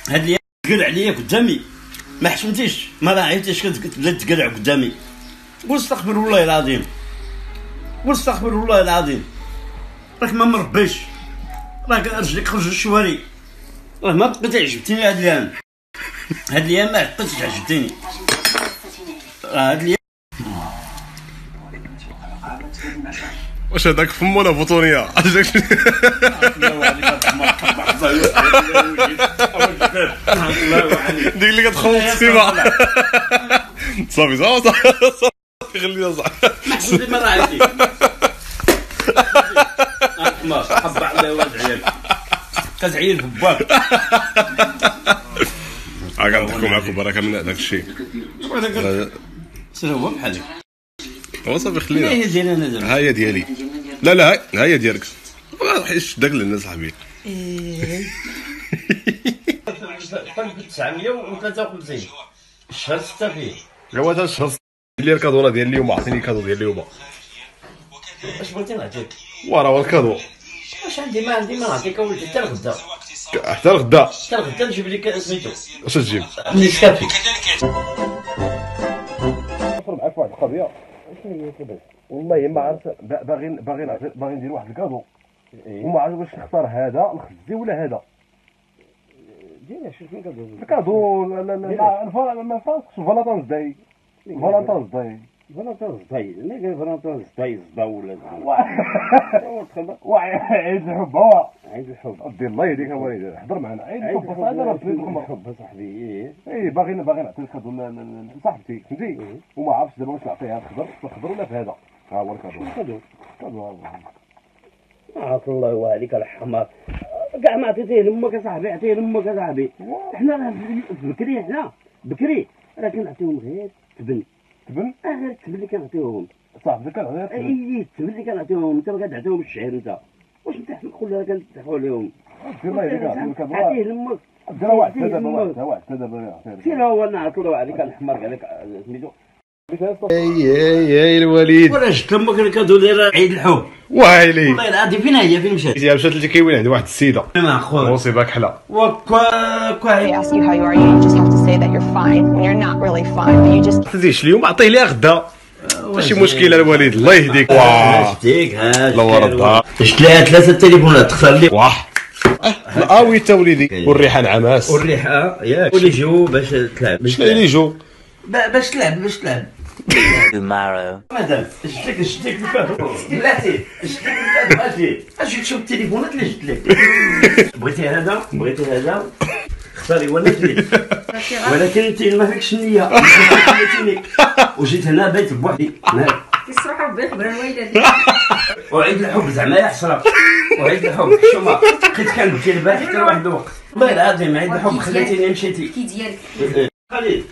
هاد اللي تقلع عليا قدامي ما حشمتيش ما راعيتيش كتبدا تقلع قدامي. قول استغفر الله العظيم، قول استغفر الله العظيم. راك ما مربيش، راك رجليك خرجوا الشواري، راه ما بقيت عجبتيني هاد الايام. هاد الايام ما بقيتش عجبتيني. هاد الايام واش هذاك فم ولا بطونيه؟ عجبك؟ ديك اللي كتخوض السيما. صافي صافي خليها صافي. محسوبي ما راعيتي. ما حب على ولد عيال كتعير بباك. كنضحكوا معاكم بركه من هذاك الشيء. سير هو بحالك. هو صافي خلينا. هي ديالي انا دابا. ها هي ديالي. لا ها هي ديالك. حيت داك لنا صاحبي. 953 الشهر 6 فيه. هو هذا الشهر اللي الكادو ديال اليوم عطيني الكادو ديال اليوم. اش بغيتي نعطيك؟ وراه هو الكادو. واش عندي ما نعطيك اولدي حتى الغدا. حتى الغدا. حتى الغدا نجيب لك سميتو. اش تجيب؟ نيسكافي. نفر معاك واحد القضيه. والله ما عرفت باغي ندير واحد الكادو وما عرفت واش نختار هذا الخزي ولا هذا. دينا شنو كادو؟ الكادو ما فاقش فالونتانز داي. فالونتانز داي. فالونتانز داي، انا قال فالونتانز داي صدا ولا عيد الحب هو عيد الحب. ودي الله يهديك الوالد حضر معنا عيد الحب. هذا راه الحب صاحبي. اي باغي نعطي الكادو لصاحبتي فهمتي وما عرفتش دابا واش نعطيها في الخضر ولا في هذا. ها هو الكادو. عاك الله يواليك الحمار كاع ما عطيتيه لامك اصاحبي. عطيه لامك اصاحبي. حنا راه بكري، حنا بكري راه كنعطيوهم غير تبن غير التبن اللي كنعطيوهم صاحبي. كنعطيها التبن اللي كنعطيوهم. انت ما كتعطيهم الشعير. انت واش انت نقول لها كنفتحوا عليهم؟ الله يهديك عطيه لامك. دير واحد دابا سير هو نعرف الله عليك الحمار قال لك سميتو. يا الوليد وراه جبت لامك الكادو ديال عيد الحب. ويلي والله العظيم فين هي؟ فين مشات؟ هي مشات لتكيوين عند واحد السيده. مع خويا مصيبه كحله. They ask you how you are, you just have to say that you're fine when you're not really fine, but you just تزيدش اليوم عطيه ليها غدا. ماشي مشكله الوليد الله يهديك. شتيك ها الله ورضا. شفت لها 3 تليفونات تخسر لي. واه الآويتا وليدي والريحه نعماس والريحه ياك واللي يجيو باش تلعب. شنو اللي يجوا باش تلعب مادام شتيك الكادو بلاتي شتيك الكادو. اجي تشوف التليفونات اللي جبت لك. بغيتي هذا اختاري وانا جيت. ولكن انت ما فيكش النيه وجيت هنا بيت بوحدي. كيصبح ربي يخبر الوالده. وعيد الحب زعما يا حسره. وعيد الحب شوما بقيت كنبكي البارح حتى لواحد الوقت. والله العظيم عيد الحب خليتيني مشيتي. كي ديالك خليل